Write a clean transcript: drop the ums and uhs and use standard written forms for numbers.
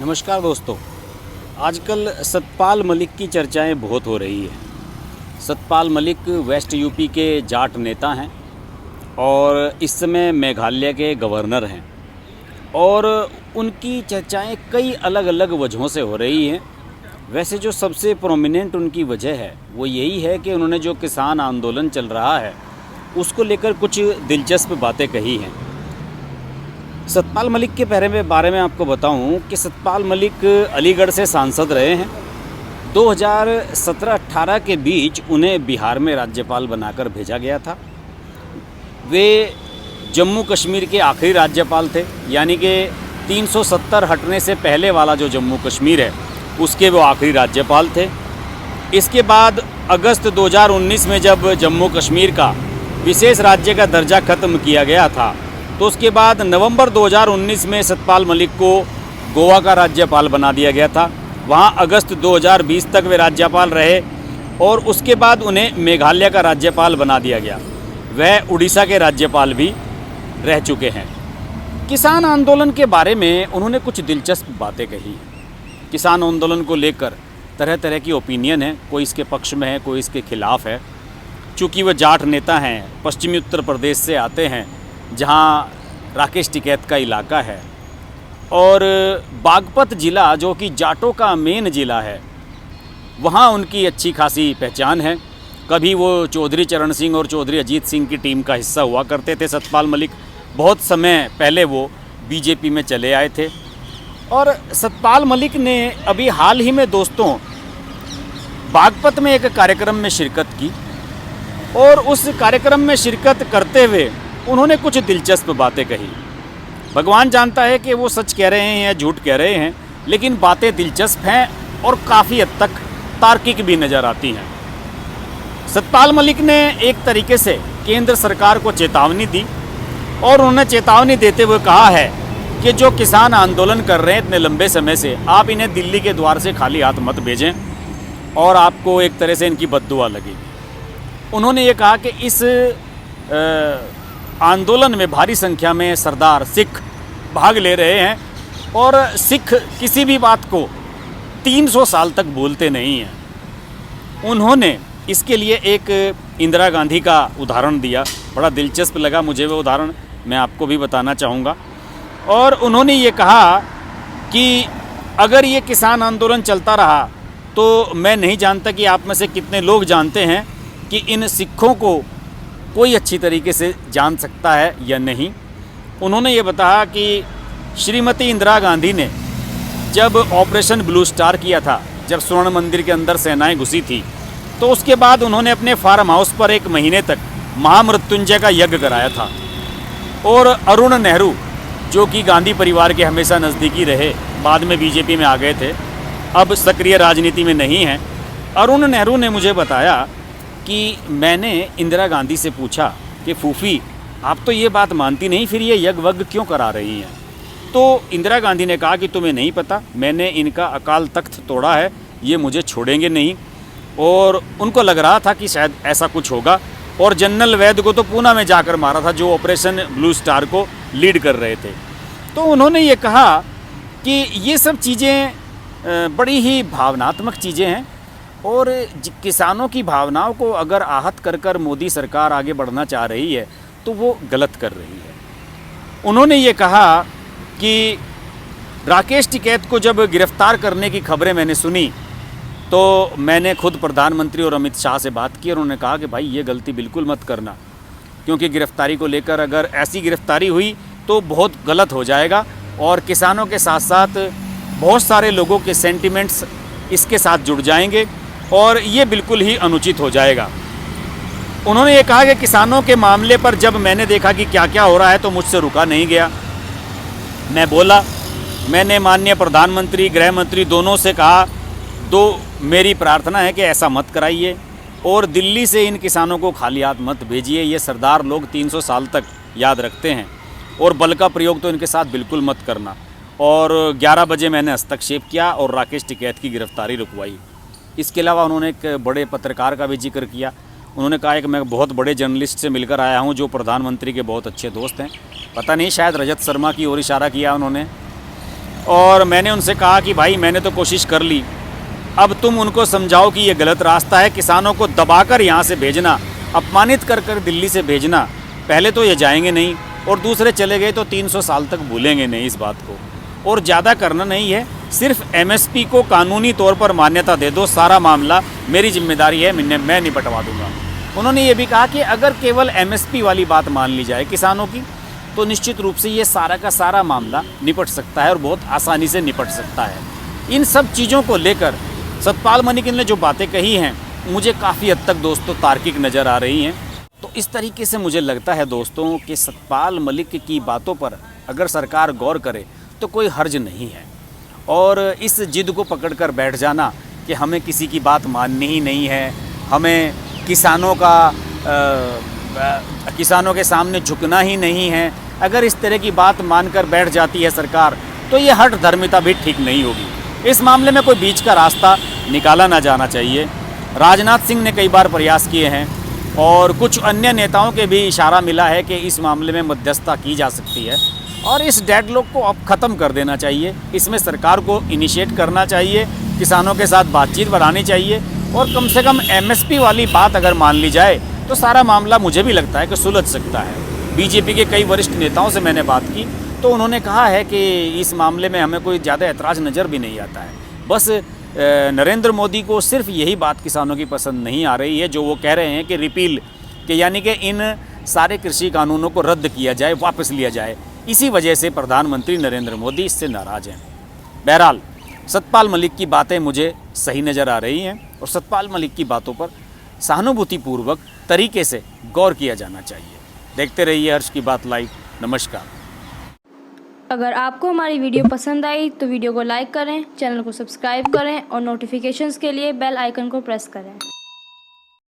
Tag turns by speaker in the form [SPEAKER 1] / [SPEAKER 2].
[SPEAKER 1] नमस्कार दोस्तों। आजकल सतपाल मलिक की चर्चाएं बहुत हो रही है। सतपाल मलिक वेस्ट यूपी के जाट नेता हैं और इस समय मेघालय के गवर्नर हैं और उनकी चर्चाएं कई अलग अलग वजहों से हो रही हैं। वैसे जो सबसे प्रोमिनेंट उनकी वजह है वो यही है कि उन्होंने जो किसान आंदोलन चल रहा है उसको लेकर कुछ दिलचस्प बातें कही हैं। सतपाल मलिक के बारे में आपको बताऊं कि सतपाल मलिक अलीगढ़ से सांसद रहे हैं। 2017-18 के बीच उन्हें बिहार में राज्यपाल बनाकर भेजा गया था। वे जम्मू कश्मीर के आखिरी राज्यपाल थे, यानी कि 370 हटने से पहले वाला जो जम्मू कश्मीर है उसके वो आखिरी राज्यपाल थे। इसके बाद अगस्त 2019 में जब जम्मू कश्मीर का विशेष राज्य का दर्जा ख़त्म किया गया था तो उसके बाद नवंबर 2019 में सतपाल मलिक को गोवा का राज्यपाल बना दिया गया था। वहां अगस्त 2020 तक वे राज्यपाल रहे और उसके बाद उन्हें मेघालय का राज्यपाल बना दिया गया। वह उड़ीसा के राज्यपाल भी रह चुके हैं। किसान आंदोलन के बारे में उन्होंने कुछ दिलचस्प बातें कही हैं। किसान आंदोलन को लेकर तरह तरह की ओपिनियन है, कोई इसके पक्ष में है, कोई इसके खिलाफ़ है। चूँकि वह जाट नेता हैं, पश्चिमी उत्तर प्रदेश से आते हैं जहाँ राकेश टिकैत का इलाका है और बागपत ज़िला जो कि जाटों का मेन ज़िला है, वहाँ उनकी अच्छी खासी पहचान है। कभी वो चौधरी चरण सिंह और चौधरी अजीत सिंह की टीम का हिस्सा हुआ करते थे सतपाल मलिक। बहुत समय पहले वो बीजेपी में चले आए थे। और सतपाल मलिक ने अभी हाल ही में दोस्तों बागपत में एक कार्यक्रम में शिरकत की और उस कार्यक्रम में शिरकत करते हुए उन्होंने कुछ दिलचस्प बातें कही। भगवान जानता है कि वो सच कह रहे हैं या झूठ कह रहे हैं, लेकिन बातें दिलचस्प हैं और काफ़ी हद तक तार्किक भी नज़र आती हैं। सतपाल मलिक ने एक तरीके से केंद्र सरकार को चेतावनी दी और उन्होंने चेतावनी देते हुए कहा है कि जो किसान आंदोलन कर रहे हैं इतने लंबे समय से, आप इन्हें दिल्ली के द्वार से खाली हाथ मत भेजें और आपको एक तरह से इनकी बद्दुआ लगेगी। उन्होंने ये कहा कि इस आंदोलन में भारी संख्या में सरदार सिख भाग ले रहे हैं और सिख किसी भी बात को 300 साल तक भूलते नहीं हैं। उन्होंने इसके लिए एक इंदिरा गांधी का उदाहरण दिया, बड़ा दिलचस्प लगा मुझे वो उदाहरण, मैं आपको भी बताना चाहूँगा। और उन्होंने ये कहा कि अगर ये किसान आंदोलन चलता रहा तो मैं नहीं जानता कि आप में से कितने लोग जानते हैं कि इन सिखों को कोई अच्छी तरीके से जान सकता है या नहीं। उन्होंने ये बताया कि श्रीमती इंदिरा गांधी ने जब ऑपरेशन ब्लू स्टार किया था, जब स्वर्ण मंदिर के अंदर सेनाएं घुसी थी, तो उसके बाद उन्होंने अपने फार्म हाउस पर 1 महीने तक महामृत्युंजय का यज्ञ कराया था। और अरुण नेहरू जो कि गांधी परिवार के हमेशा नज़दीकी रहे, बाद में बीजेपी में आ गए थे, अब सक्रिय राजनीति में नहीं हैं, अरुण नेहरू ने मुझे बताया कि मैंने इंदिरा गांधी से पूछा कि फूफी आप तो ये बात मानती नहीं, फिर ये यज्ञ वज्ञ क्यों करा रही हैं? तो इंदिरा गांधी ने कहा कि तुम्हें नहीं पता, मैंने इनका अकाल तख्त तोड़ा है, ये मुझे छोड़ेंगे नहीं। और उनको लग रहा था कि शायद ऐसा कुछ होगा और जनरल वैद को तो पूना में जाकर मारा था जो ऑपरेशन ब्लू स्टार को लीड कर रहे थे। तो उन्होंने ये कहा कि ये सब चीज़ें बड़ी ही भावनात्मक चीज़ें हैं और किसानों की भावनाओं को अगर आहत कर कर मोदी सरकार आगे बढ़ना चाह रही है तो वो गलत कर रही है। उन्होंने ये कहा कि राकेश टिकैत को जब गिरफ्तार करने की खबरें मैंने सुनी तो मैंने खुद प्रधानमंत्री और अमित शाह से बात की और उन्होंने कहा कि भाई ये गलती बिल्कुल मत करना, क्योंकि गिरफ्तारी को लेकर अगर ऐसी गिरफ्तारी हुई तो बहुत गलत हो जाएगा और किसानों के साथ साथ बहुत सारे लोगों के सेंटिमेंट्स इसके साथ जुड़ जाएंगे और ये बिल्कुल ही अनुचित हो जाएगा। उन्होंने ये कहा कि किसानों के मामले पर जब मैंने देखा कि क्या क्या हो रहा है तो मुझसे रुका नहीं गया। मैं बोला, मैंने माननीय प्रधानमंत्री, गृह मंत्री दोनों से कहा, तो मेरी प्रार्थना है कि ऐसा मत कराइए और दिल्ली से इन किसानों को खाली हाथ मत भेजिए। ये सरदार लोग 300 साल तक याद रखते हैं और बल का प्रयोग तो इनके साथ बिल्कुल मत करना। और 11 बजे मैंने हस्तक्षेप किया और राकेश टिकैत की गिरफ्तारी रुकवाई। इसके अलावा उन्होंने एक बड़े पत्रकार का भी जिक्र किया। उन्होंने कहा कि मैं बहुत बड़े जर्नलिस्ट से मिलकर आया हूं जो प्रधानमंत्री के बहुत अच्छे दोस्त हैं। पता नहीं शायद रजत शर्मा की ओर इशारा किया उन्होंने। और मैंने उनसे कहा कि भाई मैंने तो कोशिश कर ली, अब तुम उनको समझाओ कि ये गलत रास्ता है। किसानों को दबाकर यहाँ से भेजना, अपमानित कर कर दिल्ली से भेजना, पहले तो ये जाएंगे नहीं और दूसरे चले गए तो 300 साल तक भूलेंगे नहीं इस बात को। और ज़्यादा करना नहीं है, सिर्फ एमएसपी को कानूनी तौर पर मान्यता दे दो, सारा मामला मेरी जिम्मेदारी है, मैं निपटवा दूंगा। उन्होंने ये भी कहा कि अगर केवल एमएसपी वाली बात मान ली जाए किसानों की, तो निश्चित रूप से ये सारा का सारा मामला निपट सकता है और बहुत आसानी से निपट सकता है। इन सब चीज़ों को लेकर सतपाल मलिक ने जो बातें कही हैं मुझे काफ़ी हद तक दोस्तों तार्किक नज़र आ रही हैं। तो इस तरीके से मुझे लगता है दोस्तों कि सतपाल मलिक की बातों पर अगर सरकार गौर करे तो कोई हर्ज नहीं है। और इस जिद को पकड़कर बैठ जाना कि हमें किसी की बात माननी ही नहीं है, हमें किसानों के सामने झुकना ही नहीं है, अगर इस तरह की बात मानकर बैठ जाती है सरकार तो ये हठ धर्मिता भी ठीक नहीं होगी। इस मामले में कोई बीच का रास्ता निकाला ना जाना चाहिए। राजनाथ सिंह ने कई बार प्रयास किए हैं और कुछ अन्य नेताओं के भी इशारा मिला है कि इस मामले में मध्यस्थता की जा सकती है और इस डेडलॉक को अब ख़त्म कर देना चाहिए। इसमें सरकार को इनिशिएट करना चाहिए, किसानों के साथ बातचीत बढ़ानी चाहिए और कम से कम एमएसपी वाली बात अगर मान ली जाए तो सारा मामला मुझे भी लगता है कि सुलझ सकता है। बीजेपी के कई वरिष्ठ नेताओं से मैंने बात की तो उन्होंने कहा है कि इस मामले में हमें कोई ज़्यादा ऐतराज़ नज़र भी नहीं आता है। बस नरेंद्र मोदी को सिर्फ यही बात किसानों की पसंद नहीं आ रही है जो वो कह रहे हैं कि रिपील के यानी कि इन सारे कृषि कानूनों को रद्द किया जाए, वापस लिया जाए। इसी वजह से प्रधानमंत्री नरेंद्र मोदी इससे नाराज़ हैं। बहरहाल सतपाल मलिक की बातें मुझे सही नज़र आ रही हैं और सतपाल मलिक की बातों पर सहानुभूतिपूर्वक तरीके से गौर किया जाना चाहिए। देखते रहिए हर्ष की बात लाइव। नमस्कार।
[SPEAKER 2] अगर आपको हमारी वीडियो पसंद आई तो वीडियो को लाइक करें, चैनल को सब्सक्राइब करें और नोटिफिकेशंस के लिए बेल आइकन को प्रेस करें।